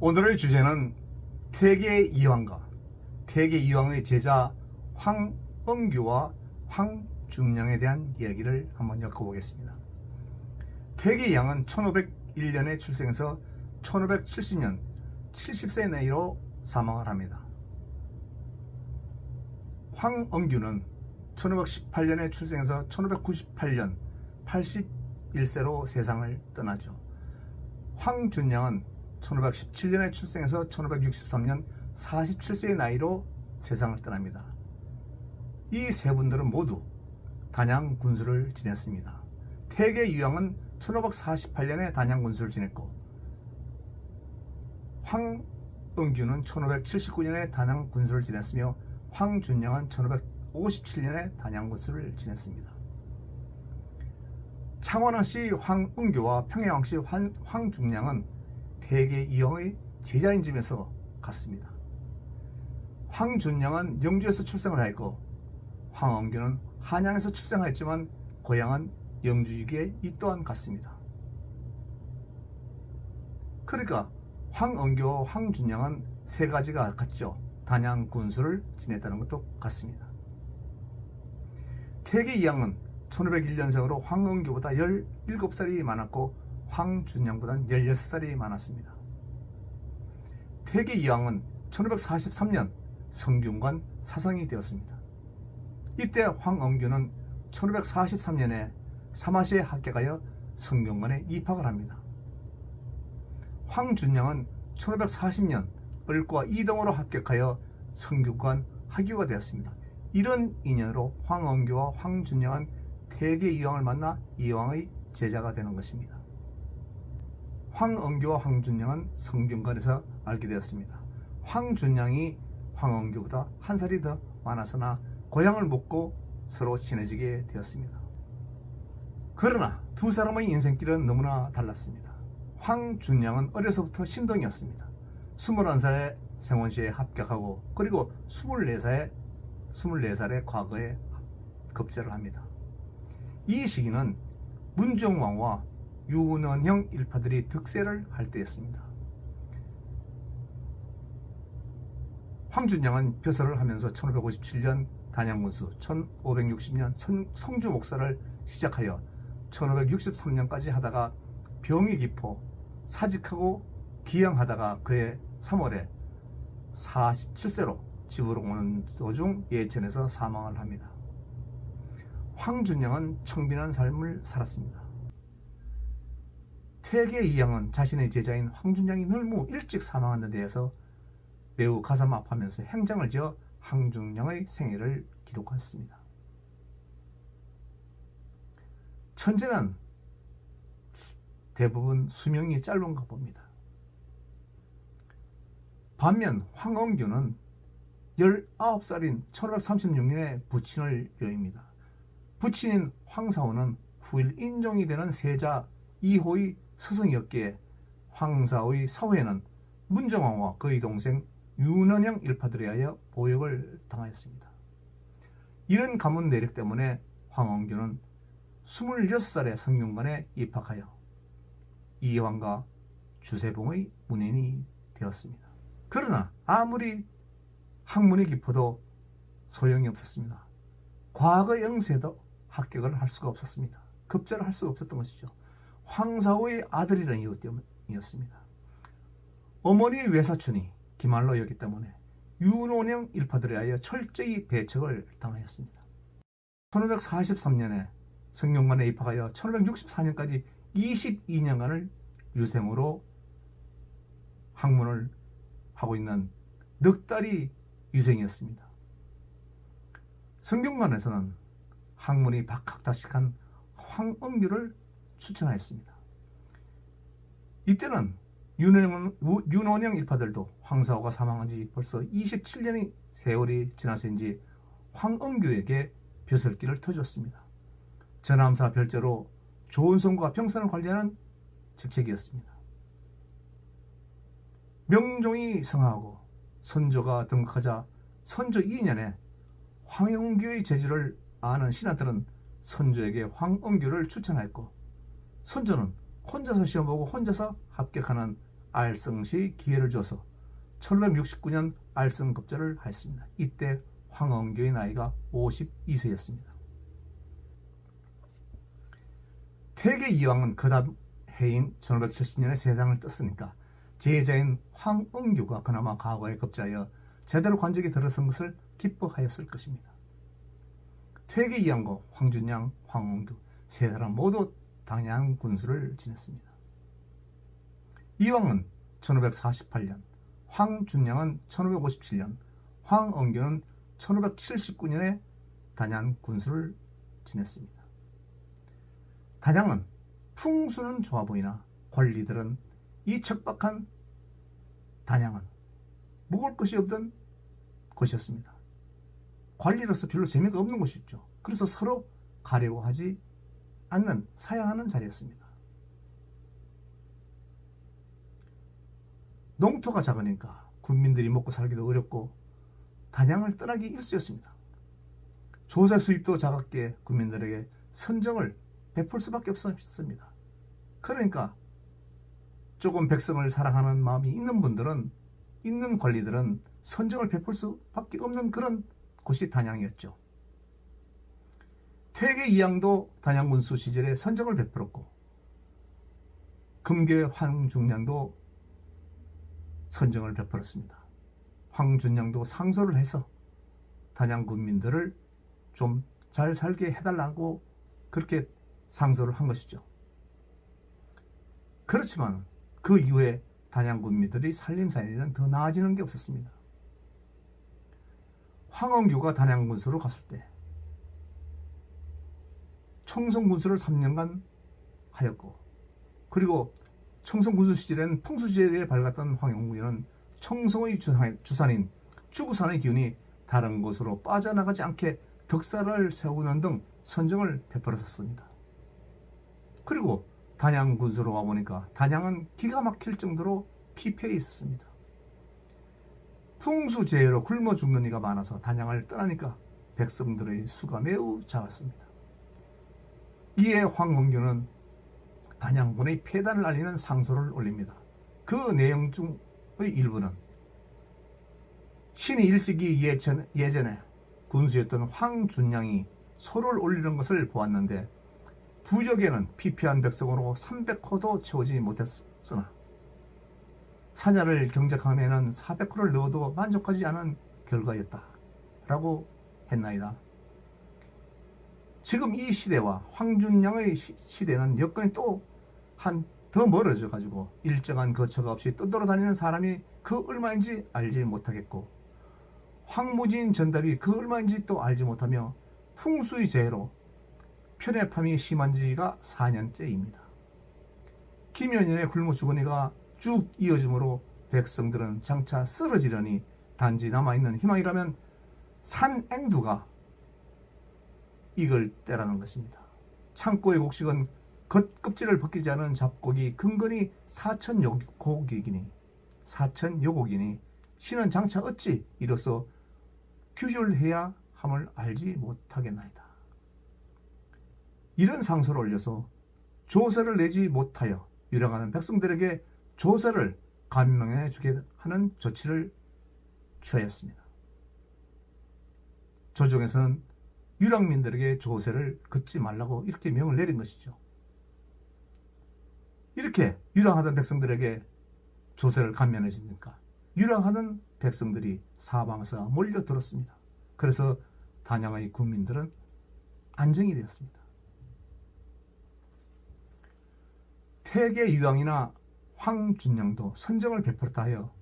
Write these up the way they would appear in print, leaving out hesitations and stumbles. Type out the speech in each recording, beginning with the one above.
오늘의 주제는 태계 이황과 태계 이황의 제자 황엉규와 황중량에 대한 이야기를 한번 엮어보겠습니다. 태계 이황은 1501년에 출생해서 1570년 70세 나이로 사망을 합니다. 황엉규는 1518년에 출생해서 1598년 81세로 세상을 떠나죠. 황준량은 1517년에 출생해서 1563년 47세의 나이로 세상을 떠납니다. 이 세 분들은 모두 단양 군수를 지냈습니다. 태계 이황은 1548년에 단양 군수를 지냈고, 황엉규는 1579년에 단양 군수를 지냈으며, 황준량은 1557년에 단양 군수를 지냈습니다. 창원왕씨 황엉규와 평양왕씨 황중량은 태계 이황의 제자인 집에서 갔습니다. 황준량은 영주에서 출생을 하였고, 황엉규는 한양에서 출생하였지만 고향은 영주이기에 이 또한 같습니다. 그러니까 황엉규와 황준량은 세 가지가 같죠. 단양 군수를 지냈다는 것도 같습니다. 태계 이황은 1501년생으로 황엉규보다 17살이 많았고 황준량보다는 16살이 많았습니다. 태계 이황은 1543년 성균관 사성이 되었습니다. 이때 황엉규는 1543년에 사마시에 합격하여 성균관에 입학을 합니다. 황준량은 1540년 을과 이동으로 합격하여 성균관 학유가 되었습니다. 이런 인연으로 황엉규와 황준량은 태계 이황을 만나 이황의 제자가 되는 것입니다. 황엉규와 황준량은 성균관에서 알게 되었습니다. 황준량이 황엉규보다 한 살이 더 많았으나 고향을 묻고 서로 친해지게 되었습니다. 그러나 두 사람의 인생길은 너무나 달랐습니다. 황준량은 어려서부터 신동이었습니다. 21살에 생원시에 합격하고, 그리고 24살에 과거에 급제를 합니다. 이 시기는 문정왕과 윤원형 일파들이 득세를 할 때였습니다. 황준량은 벼슬을 하면서 1557년 단양군수, 1560년 성주 목사를 시작하여 1563년까지 하다가 병이 깊어 사직하고 기양하다가 그해 3월에 47세로 집으로 오는 도중 예천에서 사망을 합니다. 황준량은 청빈한 삶을 살았습니다. 태계 이황은 자신의 제자인 황준량이 너무 일찍 사망한 데 대해서 매우 가슴 아파하면서 행장을 지어 황준량의 생애를 기록했습니다. 천재는 대부분 수명이 짧은가 봅니다. 반면 황엉규는 19살인 1536년에 부친을 여입니다. 부친인 황사오는 후일 인종이 되는 세자 2호의 스승이었기에 황사오의 사후에는 문정왕과 그의 동생 윤원형 일파들에 의하여 보역을 당하였습니다. 이런 가문 내력 때문에 황엉규는 26살에 성균관에 입학하여 이황과 주세봉의 문인이 되었습니다. 그러나 아무리 학문이 깊어도 소용이 없었습니다. 과거 영세도 합격을 할 수가 없었습니다. 급제를 할 수가 없었던 것이죠. 황사오의 아들이라는 이유 때문이었습니다. 어머니의 외사촌이 기말로였기 때문에 윤원형 일파들에 의하여 철저히 배척을 당하였습니다. 1543년에 성균관에 입학하여 1564년까지 22년간을 유생으로 학문을 하고 있는 넉 달이 유생이었습니다. 성균관에서는 학문이 박학다식한 황엉규를 추천하였습니다. 이때는 윤원형 일파들도 황사오가 사망한 지 벌써 27년의 세월이 지나서인지 황엉규에게 벼슬길을 터줬습니다. 전함사 별제로 조은성과 평선을 관리하는 직책이었습니다. 명종이 성하고 선조가 등극하자 선조 2년에 황영규의 재주를 아는 신하들은 선조에게 황엉규를 추천하였고, 선조는 혼자서 시험 보고 혼자서 합격하는 알성시 기회를 줘서 1569년 알성급제를 하였습니다. 이때 황엉규의 나이가 52세였습니다. 태계 이왕은 그 다음 해인 1570년에 세상을 떴으니까 제자인 황엉규가 그나마 과거에 급제하여 제대로 관직에 들어선 것을 기뻐하였을 것입니다. 태계 이왕과 황준양, 황엉규 세 사람 모두 단양 군수를 지냈습니다. 이왕은 1548년, 황준양은 1557년, 황엉규는 1579년에 단양 군수를 지냈습니다. 단양은 풍수는 좋아 보이나 관리들은 이 척박한 단양은 먹을 것이 없던 곳이었습니다. 관리로서 별로 재미가 없는 곳이었죠. 그래서 서로 가려고 하지 않는, 사양하는 자리였습니다. 농토가 작으니까 군민들이 먹고 살기도 어렵고 단양을 떠나기 일쑤였습니다. 조세 수입도 작았기에 군민들에게 선정을 베풀 수밖에 없었습니다. 그러니까 조금 백성을 사랑하는 마음이 있는 분들은, 있는 관리들은 선정을 베풀 수밖에 없는 그런 곳이 단양이었죠. 태계 이양도 단양군수 시절에 선정을 베풀었고, 금교의 황준양도 선정을 베풀었습니다. 황준양도 상소를 해서 단양 군민들을 좀 잘 살게 해달라고 그렇게 상소를 한 것이죠. 그렇지만 그 이후에 단양 군민들이 살림살이는 더 나아지는 게 없었습니다. 황엉규가 단양 군수로 갔을 때 청송 군수를 3년간 하였고, 그리고 청송 군수 시절엔 풍수지리에 밝았던 황영구는 청송의 주산인 주구산의 기운이 다른 곳으로 빠져나가지 않게 덕사를 세우는 등 선정을 베풀었습니다. 그리고 단양 군수로 와보니까 단양은 기가 막힐 정도로 피폐해 있었습니다. 풍수재해로 굶어 죽는 이가 많아서 단양을 떠나니까 백성들의 수가 매우 작았습니다. 이에 황엉규는 단양군의 폐단을 알리는 상소를 올립니다. 그 내용 중의 일부는 신이 일찍이 예전에 군수였던 황준양이 소를 올리는 것을 보았는데 부역에는 피폐한 백성으로 300호도 채우지 못했으나 사냐를 경작함에는 400호를 넣어도 만족하지 않은 결과였다 라고 했나이다. 지금 이 시대와 황준양의 시대는 여건이 또 더 멀어져 가지고 일정한 거처가 없이 떠돌아다니는 사람이 그 얼마인지 알지 못하겠고, 황무진 전답이 그 얼마인지 또 알지 못하며 풍수의 재해로 편협함이 심한 지가 4년째입니다. 김연인의 굶어 죽으니가 쭉 이어지므로 백성들은 장차 쓰러지려니 단지 남아있는 희망이라면 산앵두가 이걸 때라는 것입니다. 창고의 곡식은 겉껍질을 벗기지 않은 잡곡이 근근히 사천요곡이니 신은 장차 어찌 이로써 규율해야 함을 알지 못하겠나이다. 이런 상소를 올려서 조세를 내지 못하여 유랑하는 백성들에게 조세를 감명해 주게 하는 조치를 취하였습니다. 조정에서는 유랑민들에게 조세를 걷지 말라고 이렇게 명을 내린 것이죠. 이렇게 유랑하던 백성들에게 조세를 감면해 주니까 유랑하는 백성들이 사방에서 몰려들었습니다. 그래서 단양의 군민들은 안정이 되었습니다. 태계 이왕이나 황준양도 선정을 베풀었다 하여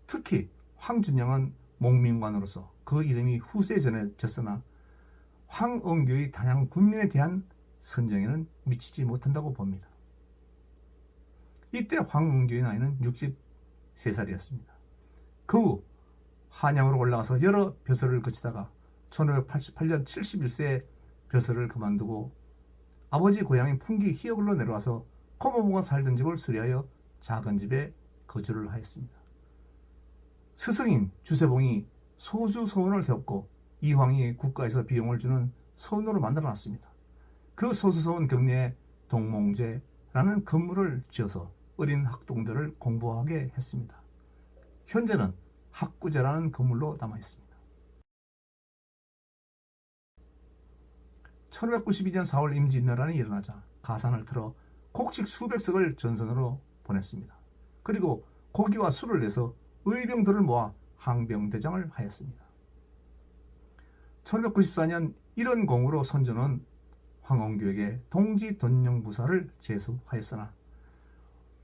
특히 황준양은 목민관으로서 그 이름이 후세에 전해졌으나 황엉규의 단양 군민에 대한 선정에는 미치지 못한다고 봅니다. 이때 황엉규의 나이는 63살이었습니다. 그 후 한양으로 올라가서 여러 벼슬을 거치다가 1588년 71세에 벼슬을 그만두고 아버지 고향인 풍기 희역을로 내려와서 고모부가 살던 집을 수리하여 작은 집에 거주를 하였습니다. 스승인 주세봉이 소수서원을 세웠고 이황이 국가에서 비용을 주는 서원으로 만들어놨습니다. 그 소수서원 격리에 동몽제라는 건물을 지어서 어린 학동들을 공부하게 했습니다. 현재는 학구제라는 건물로 남아있습니다. 1592년 4월 임진왜란이 일어나자 가산을 틀어 곡식 수백 석을 전선으로 보냈습니다. 그리고 고기와 술을 내서 의병들을 모아 항병대장을 하였습니다. 1594년 이런 공으로 선조는 황원교에게 동지돈령부사를 제수하였으나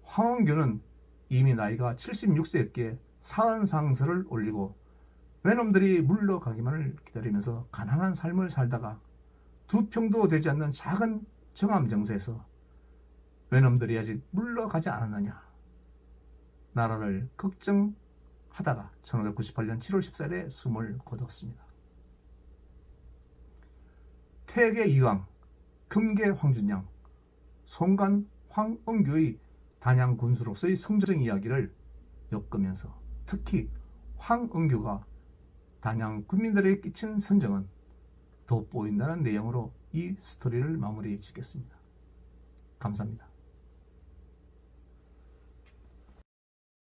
황원교는 이미 나이가 76세였기에 사은상서를 올리고 외놈들이 물러가기만을 기다리면서 가난한 삶을 살다가 두 평도 되지 않는 작은 정암정세에서 외놈들이 아직 물러가지 않았느냐 나라를 걱정하다가 1598년 7월 14일에 숨을 거뒀습니다. 태계 이왕, 금계 황준양, 송간 황엉교의 단양 군수로서의 성정 이야기를 엮으면서 특히 황엉교가 단양 군민들에게 끼친 선정은 돋보인다는 내용으로 이 스토리를 마무리 짓겠습니다. 감사합니다.